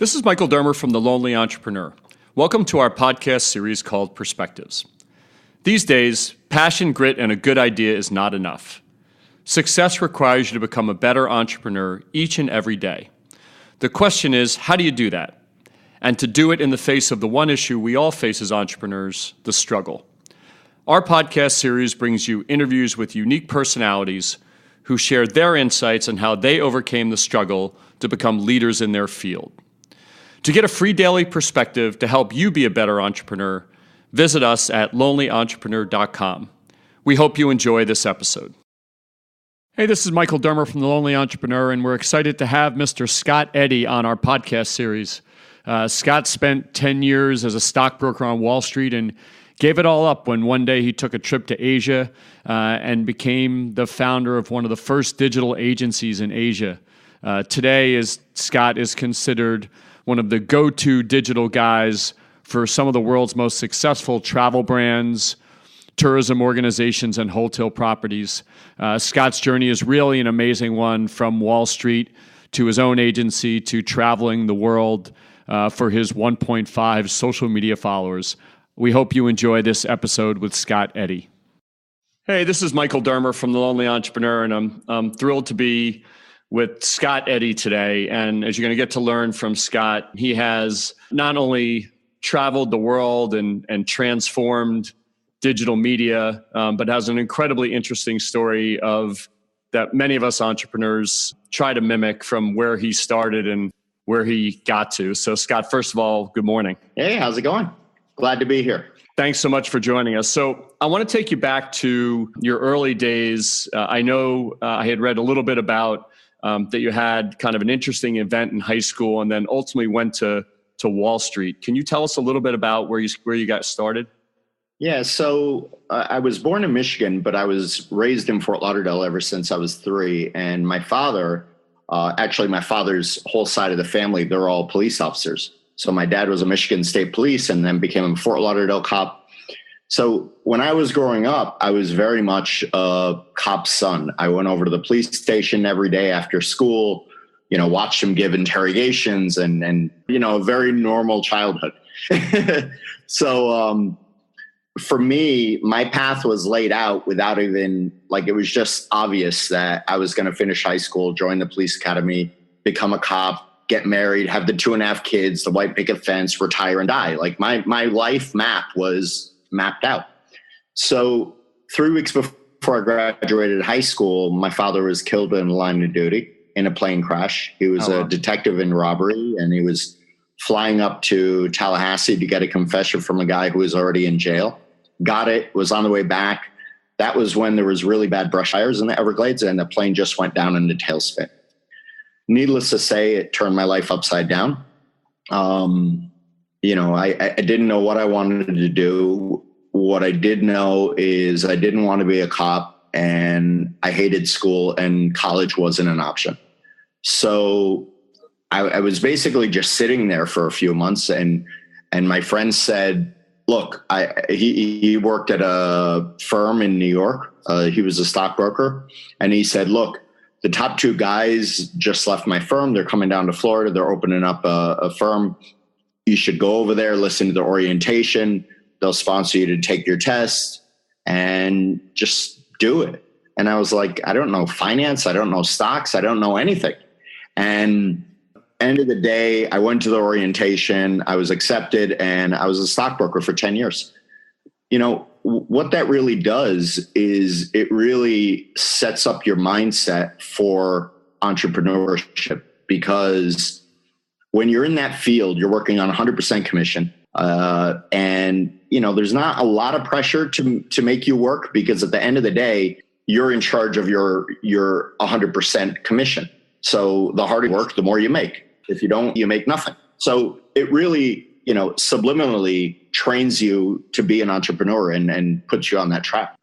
This is Michael Dermer from The Lonely Entrepreneur. Welcome to our podcast series called Perspectives. These days, passion, grit, and a good idea is not enough. Success requires you to become a better entrepreneur each and every day. The question is, how do you do that? And to do it in the face of the one issue we all face as entrepreneurs, the struggle. Our podcast series brings you interviews with unique personalities who share their insights on how they overcame the struggle to become leaders in their field. To get a free daily perspective to help you be a better entrepreneur, visit us at lonelyentrepreneur.com. We hope you enjoy this episode. Hey, this is Michael Dermer from The Lonely Entrepreneur, and we're excited to have Mr. Scott Eddy on our podcast series. Scott spent 10 years as a stockbroker on Wall Street and gave it all up when one day he took a trip to Asia and became the founder of one of the first digital agencies in Asia. Today, Scott is considered one of the go-to digital guys for some of the world's most successful travel brands, tourism organizations, and hotel properties. Scott's journey is really an amazing one, from Wall Street to his own agency to traveling the world for his 1.5 social media followers. We hope you enjoy this episode with Scott Eddy. Hey, this is Michael Dermer from The Lonely Entrepreneur, and I'm thrilled to be with Scott Eddy today. And as you're going to get to learn from Scott, he has not only traveled the world and transformed digital media, but has an incredibly interesting story of that many of us entrepreneurs try to mimic, from where he started and where he got to. So Scott, first of all, good morning. Hey, how's it going? Glad to be here. Thanks so much for joining us. So I want to take you back to your early days. I know I had read a little bit about that you had kind of an interesting event in high school and then ultimately went to Wall Street. Can you tell us a little bit about where you got started? Yeah, so I was born in Michigan, but I was raised in Fort Lauderdale ever since I was 3. And my father, actually my father's whole side of the family, they're all police officers. So my dad was a Michigan State Police and then became a Fort Lauderdale cop. So when I was growing up, I was very much a cop's son. I went over to the police station every day after school, watched him give interrogations and a very normal childhood. So for me, my path was laid out without even, it was just obvious that I was going to finish high school, join the police academy, become a cop, get married, have the 2.5 kids, the white picket fence, retire and die. My life map was mapped out. So 3 weeks before I graduated high school, my father was killed in the line of duty in a plane crash. He was a detective in robbery, and he was flying up to Tallahassee to get a confession from a guy who was already in jail. Got it, was on the way back. That was when there was really bad brush fires in the Everglades, and the plane just went down in a tailspin. Needless to say, it turned my life upside down. I didn't know what I wanted to do. What I did know is I didn't want to be a cop, and I hated school, and college wasn't an option. So I was basically just sitting there for a few months, and my friend said, look, he worked at a firm in New York. He was a stockbroker. And he said, look, the top 2 guys just left my firm. They're coming down to Florida. They're opening up a firm. You should go over there, listen to the orientation. They'll sponsor you to take your test and just do it. And I was like, I don't know finance. I don't know stocks. I don't know anything. And end of the day, I went to the orientation. I was accepted, and I was a stockbroker for 10 years. What that really does is it really sets up your mindset for entrepreneurship, because when you're in that field, you're working on 100% commission. And there's not a lot of pressure to make you work, because at the end of the day, you're in charge of your 100% commission. So the harder you work, the more you make. If you don't, you make nothing. So it really, subliminally trains you to be an entrepreneur and puts you on that track.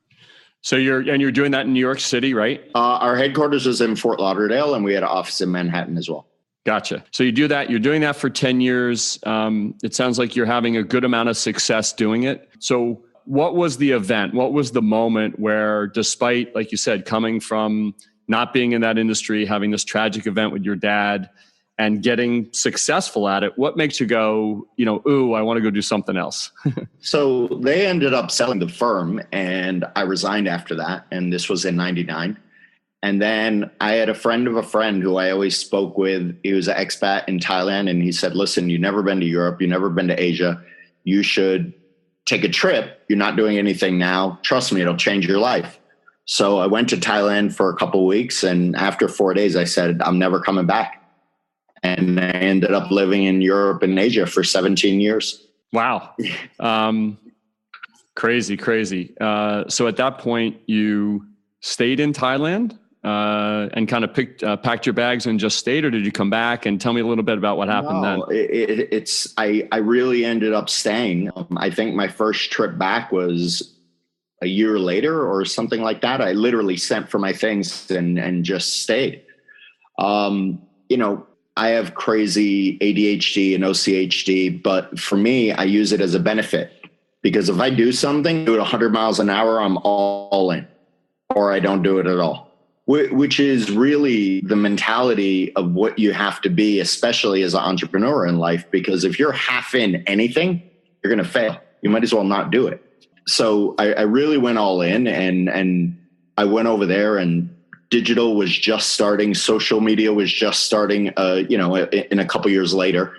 So you're doing that in New York City, right? Our headquarters is in Fort Lauderdale, and we had an office in Manhattan as well. Gotcha. So you do that. You're doing that for 10 years. It sounds like you're having a good amount of success doing it. So what was the event? What was the moment where, despite, like you said, coming from not being in that industry, having this tragic event with your dad, and getting successful at it, what makes you go, ooh, I want to go do something else? So they ended up selling the firm, and I resigned after that. And this was in 99. And then I had a friend of a friend who I always spoke with. He was an expat in Thailand. And he said, listen, you've never been to Europe. You've never been to Asia. You should take a trip. You're not doing anything now. Trust me, it'll change your life. So I went to Thailand for a couple of weeks. And after 4 days, I said, I'm never coming back. And I ended up living in Europe and Asia for 17 years. Wow. Crazy. So at that point, you stayed in Thailand and kind of packed your bags and just stayed, or did you come back? And tell me a little bit about what happened then. I really ended up staying. I think my first trip back was a year later or something like that. I literally sent for my things and just stayed. I have crazy ADHD and OCHD, but for me, I use it as a benefit, because if I do something, do it 100 miles an hour, I'm all in, or I don't do it at all, which is really the mentality of what you have to be, especially as an entrepreneur in life, because if you're half in anything, you're going to fail. You might as well not do it. So I really went all in, and I went over there, and digital was just starting. Social media was just starting, in a couple years later.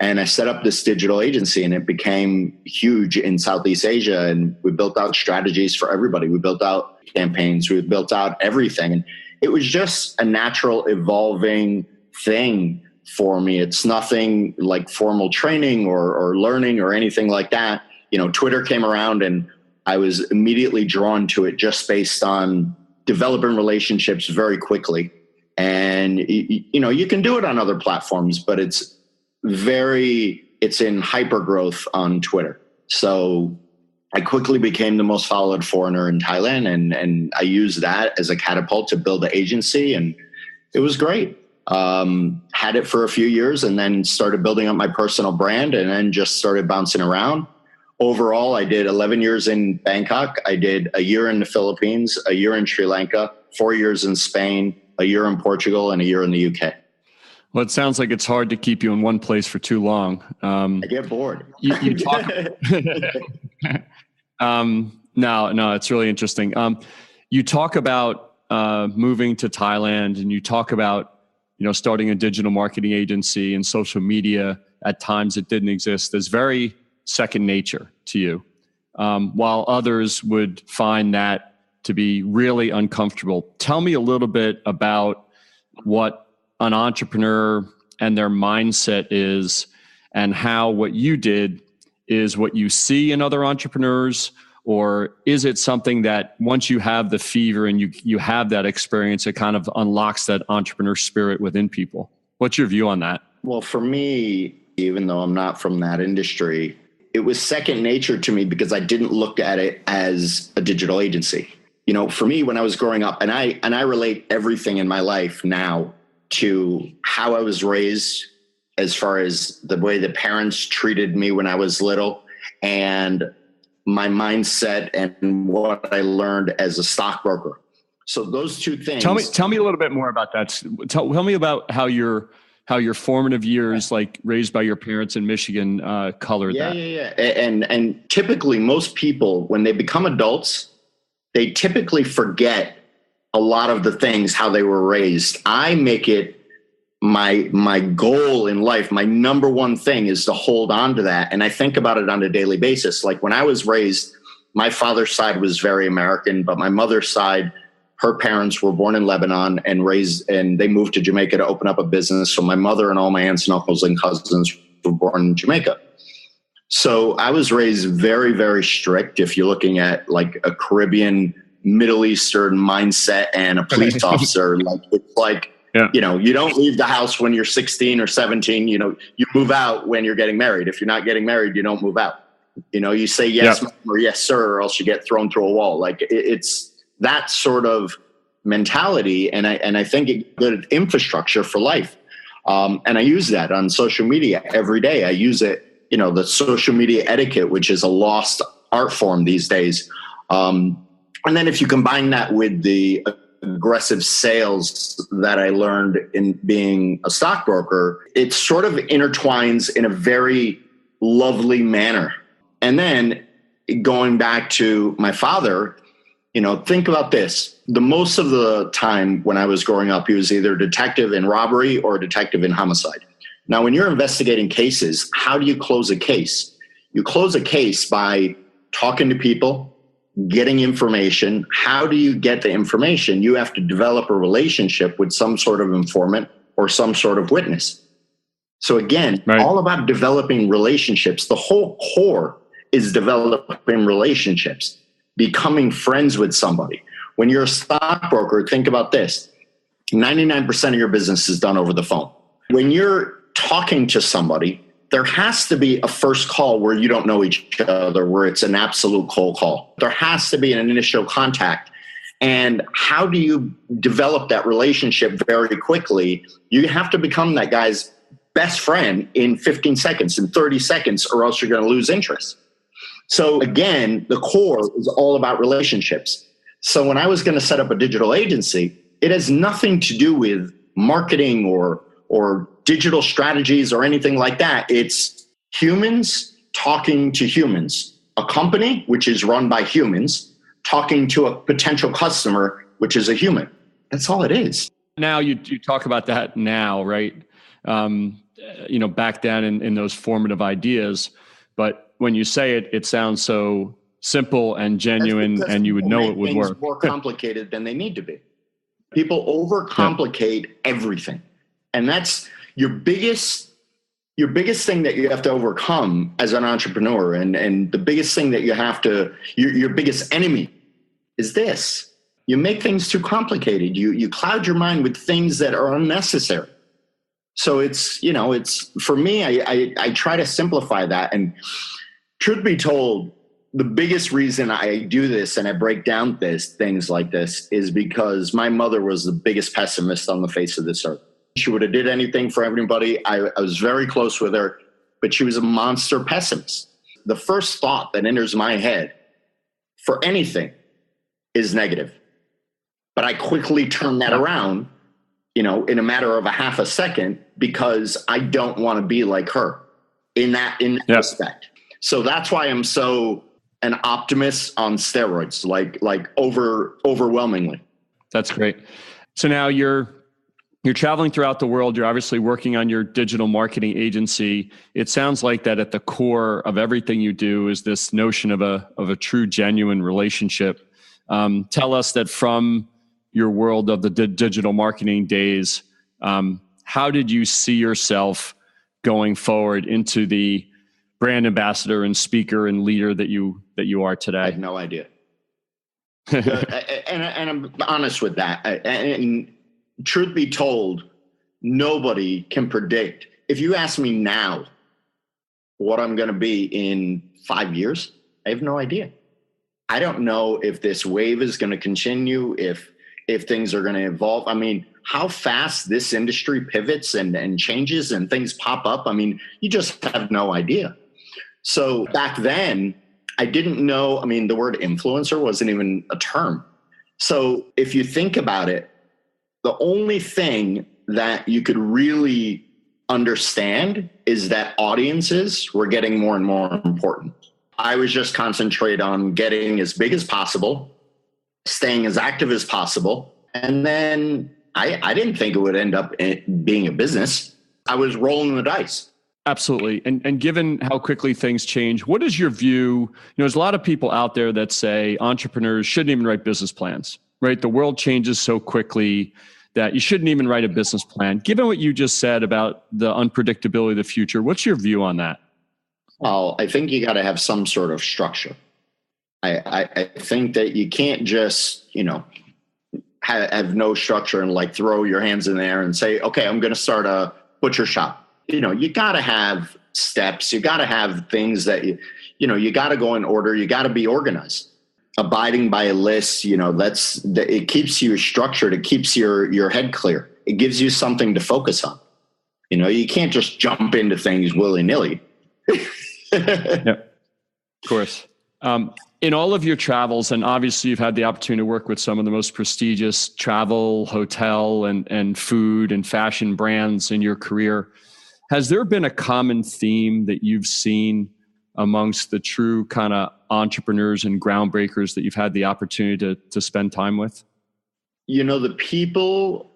And I set up this digital agency, and it became huge in Southeast Asia. And we built out strategies for everybody. We built out campaigns. We built out everything. And it was just a natural evolving thing for me. It's nothing like formal training or learning or anything like that. Twitter came around, and I was immediately drawn to it just based on developing relationships very quickly. And, you can do it on other platforms, but it's in hyper growth on Twitter. So I quickly became the most followed foreigner in Thailand. And I used that as a catapult to build the agency. And it was great. Had it for a few years, and then started building up my personal brand, and then just started bouncing around. Overall, I did 11 years in Bangkok. I did a year in the Philippines, a year in Sri Lanka, 4 years in Spain, a year in Portugal, and a year in the UK. Well, it sounds like it's hard to keep you in one place for too long. I get bored. You talk. No, it's really interesting. You talk about moving to Thailand, and you talk about starting a digital marketing agency and social media at times it didn't exist as very second nature to you, while others would find that to be really uncomfortable. Tell me a little bit about what an entrepreneur and their mindset is, and how what you did is what you see in other entrepreneurs, or is it something that once you have the fever and you have that experience, it kind of unlocks that entrepreneur spirit within people? What's your view on that? Well, for me, even though I'm not from that industry, it was second nature to me because I didn't look at it as a digital agency. For me, when I was growing up, and I relate everything in my life now to how I was raised, as far as the way the parents treated me when I was little, and my mindset and what I learned as a stockbroker. So those two things. Tell me a little bit more about that. Tell me about how your formative years, like raised by your parents in Michigan, colored that. Yeah. And typically most people, when they become adults, they typically forget a lot of the things, how they were raised. I make it my goal in life, my number one thing is to hold on to that. And I think about it on a daily basis. Like when I was raised, my father's side was very American, but my mother's side, her parents were born in Lebanon and they moved to Jamaica to open up a business. So my mother and all my aunts and uncles and cousins were born in Jamaica. So I was raised very, very strict. If you're looking at like a Caribbean, Middle Eastern mindset and a police officer, like it's like, yeah. You don't leave the house when you're 16 or 17, you move out when you're getting married. If you're not getting married, you don't move out. You say yes, ma'am, or yes, sir, or else you get thrown through a wall. Like it's that sort of mentality. And I think it's good infrastructure for life. And I use that on social media every day. I use it, the social media etiquette, which is a lost art form these days. And then if you combine that with the aggressive sales that I learned in being a stockbroker, it sort of intertwines in a very lovely manner. And then going back to my father, think about this. The most of the time when I was growing up, he was either a detective in robbery or a detective in homicide. Now, when you're investigating cases, how do you close a case? You close a case by talking to people, getting information. How do you get the information? You have to develop a relationship with some sort of informant or some sort of witness. So again, right. All about developing relationships. The whole core is developing relationships, becoming friends with somebody. When you're a stockbroker, think about this. 99% of your business is done over the phone. When you're talking to somebody, there has to be a first call where you don't know each other, where it's an absolute cold call. There has to be an initial contact. And how do you develop that relationship very quickly? You have to become that guy's best friend in 15 seconds, in 30 seconds, or else you're going to lose interest. So again, the core is all about relationships. So when I was going to set up a digital agency, it has nothing to do with marketing or digital strategies or anything like that. It's humans talking to humans. A company, which is run by humans, talking to a potential customer, which is a human. That's all it is. Now you talk about that now, right? Back then in those formative ideas, but when you say it, it sounds so simple and genuine, and you would know it would work. More complicated than they need to be. People overcomplicate everything, and that's your biggest thing that you have to overcome as an entrepreneur, and the biggest thing that you have to your biggest enemy is this: you make things too complicated. You cloud your mind with things that are unnecessary. So it's for me, I try to simplify that. And truth be told, the biggest reason I do this and I break down things like this is because my mother was the biggest pessimist on the face of this earth. She would have did anything for everybody. I was very close with her, but she was a monster pessimist. The first thought that enters my head for anything is negative. But I quickly turn that around, in a matter of a half a second, because I don't want to be like her in that respect. So that's why I'm so an optimist on steroids, like overwhelmingly. That's great. So now you're traveling throughout the world. You're obviously working on your digital marketing agency. It sounds like that at the core of everything you do is this notion of a true, genuine relationship. Tell us that from your world of the digital marketing days, how did you see yourself going forward into the brand ambassador and speaker and leader that you are today? I have no idea. and I'm honest with that. And truth be told, nobody can predict. If you ask me now what I'm going to be in 5 years, I have no idea. I don't know if this wave is going to continue, if things are going to evolve. I mean, how fast this industry pivots and changes and things pop up. I mean, you just have no idea. So back then, I didn't know. I mean, the word influencer wasn't even a term. So if you think about it, the only thing that you could really understand is that audiences were getting more and more important. I was just concentrated on getting as big as possible, staying as active as possible. And then I didn't think it would end up being a business. I was rolling the dice. Absolutely. And given how quickly things change, what is your view? There's a lot of people out there that say entrepreneurs shouldn't even write business plans, right? The world changes so quickly that you shouldn't even write a business plan. Given what you just said about the unpredictability of the future, what's your view on that? Well, I think you got to have some sort of structure. I think that you can't just, have no structure and like throw your hands in there and say, okay, I'm going to start a butcher shop. You got to have steps. You got to have things that, you got to go in order. You got to be organized. Abiding by a list, it keeps you structured. It keeps your head clear. It gives you something to focus on. You can't just jump into things willy-nilly. Yep. Of course. In all of your travels, and obviously you've had the opportunity to work with some of the most prestigious travel, hotel, and food and fashion brands in your career, has there been a common theme that you've seen amongst the true kind of entrepreneurs and groundbreakers that you've had the opportunity to spend time with? The people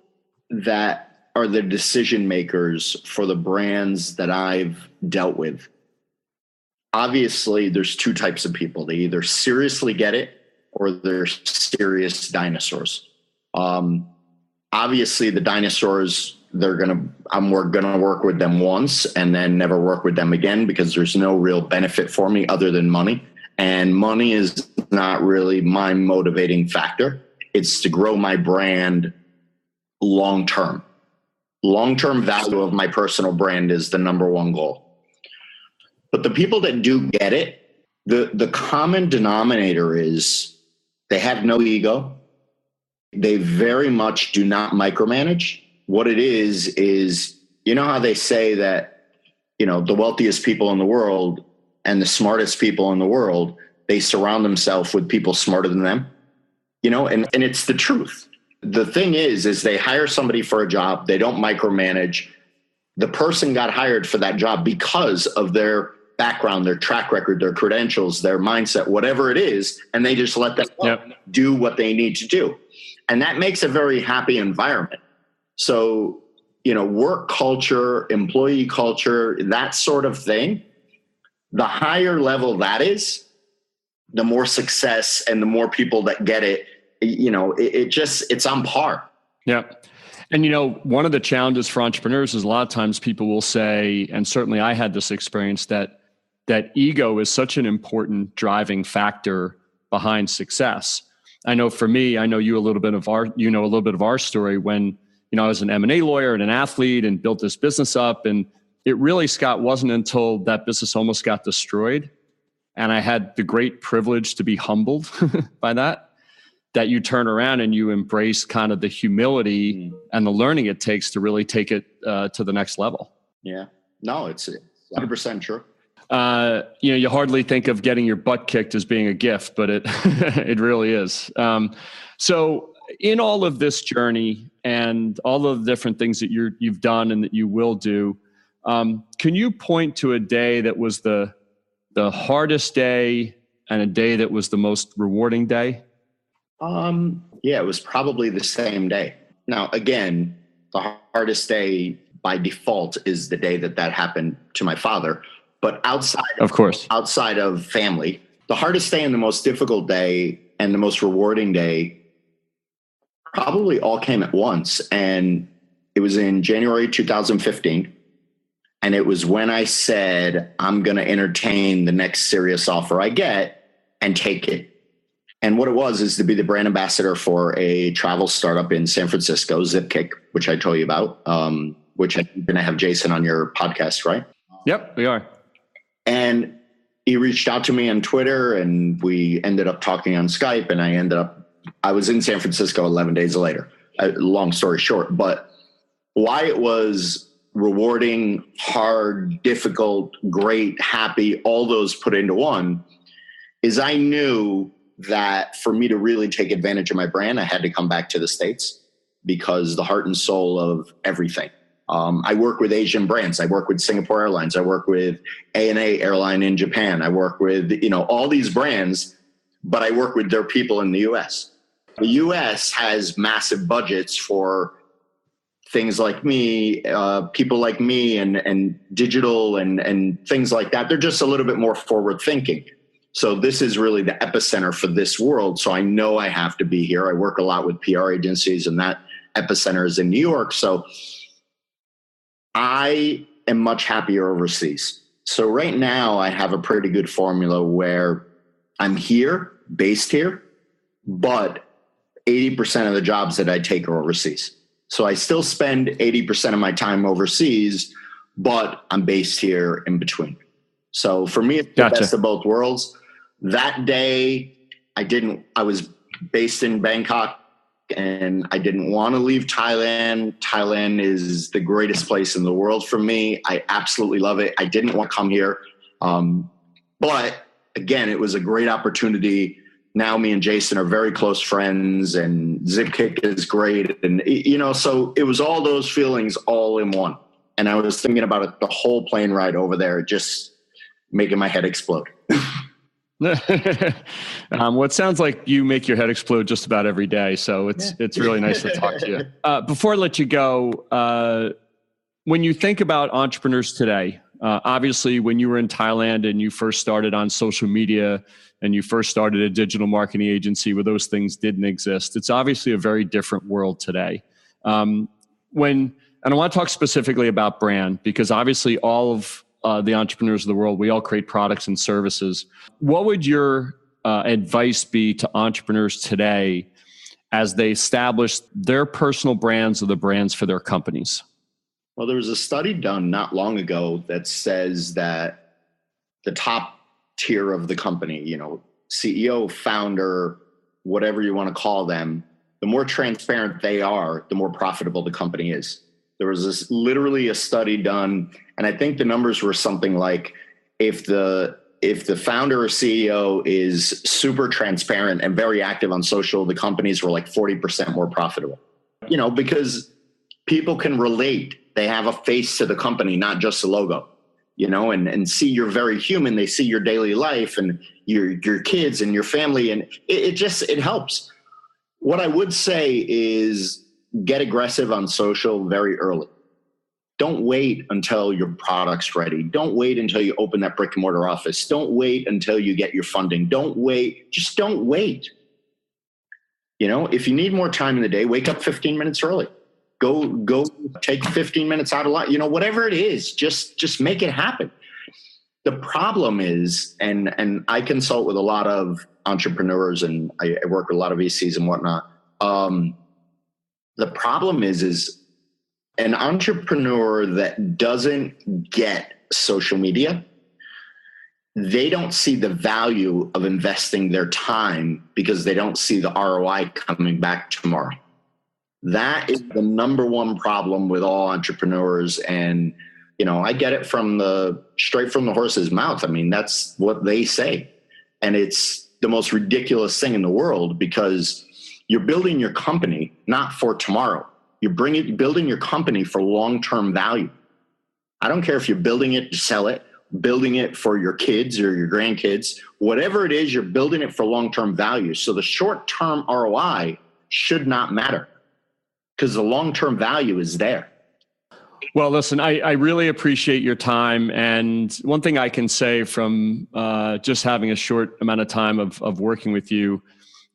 that are the decision makers for the brands that I've dealt with, obviously there's two types of people. They either seriously get it or they're serious dinosaurs. Obviously the dinosaurs, I'm gonna work with them once and then never work with them again because there's no real benefit for me other than money. And money is not really my motivating factor. It's to grow my brand long-term. Long-term value of my personal brand is the number one goal. But the people that do get it, the common denominator is they have no ego. They very much do not micromanage. What it is, how they say that, the wealthiest people in the world and the smartest people in the world, they surround themselves with people smarter than them, and it's the truth. The thing is they hire somebody for a job. They don't micromanage. The person got hired for that job because of their background, their track record, their credentials, their mindset, whatever it is, and they just let them do what they need to do. And that makes a very happy environment. So, work culture, employee culture, that sort of thing, the higher level that is, the more success and the more people that get it, it's on par. Yeah. And, one of the challenges for entrepreneurs is a lot of times people will say, and certainly I had this experience, that ego is such an important driving factor behind success. I know for me, I know you a little bit of our story when, I was an M&A lawyer and an athlete and built this business up. And it really, Scott, wasn't until that business almost got destroyed and I had the great privilege to be humbled by that you turn around and you embrace kind of the humility and the learning it takes to really take it to the next level. Yeah. No, it's 100% true. You hardly think of getting your butt kicked as being a gift, but it it really is. So in all of this journey and all of the different things that you've done and that you will do, can you point to a day that was the hardest day and a day that was the most rewarding day? Yeah, it was probably the same day. Now, again, the hardest day by default is the day that happened to my father. But outside of family, the hardest day and the most difficult day and the most rewarding day probably all came at once. And it was in January 2015. And it was when I said, I'm going to entertain the next serious offer I get and take it. And what it was is to be the brand ambassador for a travel startup in San Francisco, Zipkick, which I told you about, which I'm going to have Jason on your podcast, right? Yep, we are. And he reached out to me on Twitter and we ended up talking on Skype, and I was in San Francisco 11 days later. Long story short, but why it was rewarding, hard, difficult, great, happy, all those put into one is I knew that for me to really take advantage of my brand, I had to come back to the States because the heart and soul of everything. I work with Asian brands. I work with Singapore Airlines. I work with ANA Airline in Japan. I work with, all these brands, but I work with their people in the US. The US has massive budgets for things like me, people like me and digital and things like that. They're just a little bit more forward thinking. So this is really the epicenter for this world. So I know I have to be here. I work a lot with PR agencies and that epicenter is in New York. So I am much happier overseas. So right now I have a pretty good formula where I'm here, based here, but 80% of the jobs that I take are overseas. So I still spend 80% of my time overseas, but I'm based here in between. So for me, it's the best of both worlds. That day I was based in Bangkok, and I didn't want to leave Thailand. Thailand is the greatest place in the world for me. I absolutely love it. I didn't want to come here. But again, it was a great opportunity. Now me and Jason are very close friends, and Zipkick is great. And, so it was all those feelings all in one. And I was thinking about it the whole plane ride over there, just making my head explode. Well, it sounds like you make your head explode just about every day. So it's really nice to talk to you. Before I let you go, when you think about entrepreneurs today, obviously when you were in Thailand and you first started on social media and you first started a digital marketing agency where those things didn't exist, it's obviously a very different world today. And I want to talk specifically about brand, because obviously all of the entrepreneurs of the world, we all create products and services. What would your advice be to entrepreneurs today as they establish their personal brands or the brands for their companies? Well, there was a study done not long ago that says that the top tier of the company, CEO, founder, whatever you want to call them, the more transparent they are, the more profitable the company is. There was literally a study done, and I think the numbers were something like if the founder or CEO is super transparent and very active on social, the companies were like 40% more profitable. Because people can relate. They have a face to the company, not just a logo, and see you're very human. They see your daily life and your kids and your family, and it helps. What I would say is get aggressive on social very early. Don't wait until your product's ready. Don't wait until you open that brick and mortar office. Don't wait until you get your funding. Don't wait. Just don't wait. If you need more time in the day, wake up 15 minutes early. Go take 15 minutes out of life. Whatever it is, just make it happen. The problem is, and I consult with a lot of entrepreneurs and I work with a lot of VCs and whatnot. The problem is an entrepreneur that doesn't get social media, they don't see the value of investing their time because they don't see the ROI coming back tomorrow. That is the number one problem with all entrepreneurs. And, I get it straight from the horse's mouth. I mean, that's what they say. And it's the most ridiculous thing in the world, because you're building your company not for tomorrow. You're building your company for long-term value. I don't care if you're building it to sell it, building it for your kids or your grandkids, whatever it is, you're building it for long-term value. So the short-term ROI should not matter because the long-term value is there. Well, listen, I really appreciate your time. And one thing I can say from just having a short amount of time of working with you,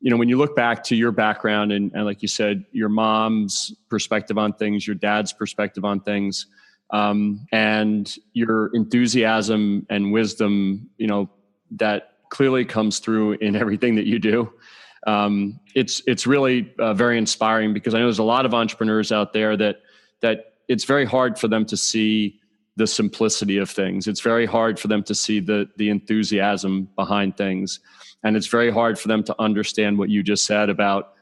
when you look back to your background and like you said, your mom's perspective on things, your dad's perspective on things, and your enthusiasm and wisdom, that clearly comes through in everything that you do. It's really very inspiring, because I know there's a lot of entrepreneurs out there that it's very hard for them to see the simplicity of things. It's very hard for them to see the enthusiasm behind things. And it's very hard for them to understand what you just said about,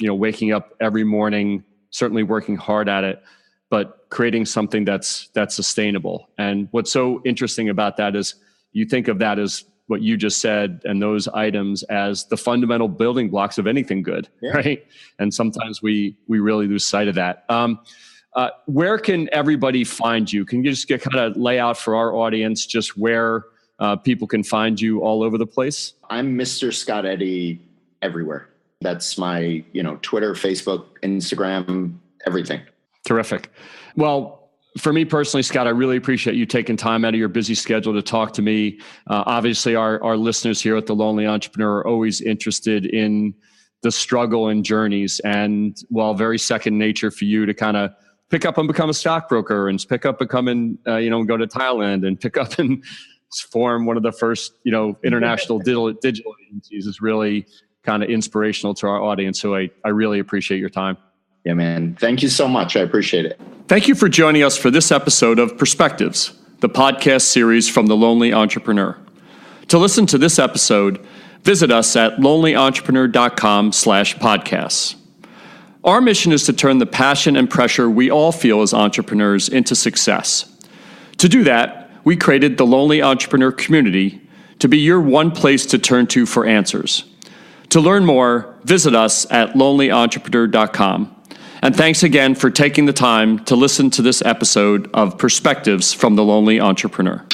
waking up every morning, certainly working hard at it, but creating something that's sustainable. And what's so interesting about that is you think of that as what you just said and those items as the fundamental building blocks of anything good, right? And sometimes we really lose sight of that. Where can everybody find you? Can you just kind of lay out for our audience just where people can find you all over the place? I'm Mr. Scott Eddy everywhere. That's my, Twitter, Facebook, Instagram, everything. Terrific. Well, for me personally, Scott, I really appreciate you taking time out of your busy schedule to talk to me. Obviously, our listeners here at The Lonely Entrepreneur are always interested in the struggle and journeys. And while very second nature for you to kind of pick up and become a stockbroker and pick up and come and, go to Thailand and pick up and form one of the first, international digital agencies is really kind of inspirational to our audience. So I really appreciate your time. Yeah, man. Thank you so much. I appreciate it. Thank you for joining us for this episode of Perspectives, the podcast series from The Lonely Entrepreneur. To listen to this episode, visit us at lonelyentrepreneur.com/podcasts. Our mission is to turn the passion and pressure we all feel as entrepreneurs into success. To do that, we created the Lonely Entrepreneur community to be your one place to turn to for answers. To learn more, visit us at lonelyentrepreneur.com. And thanks again for taking the time to listen to this episode of Perspectives from the Lonely Entrepreneur.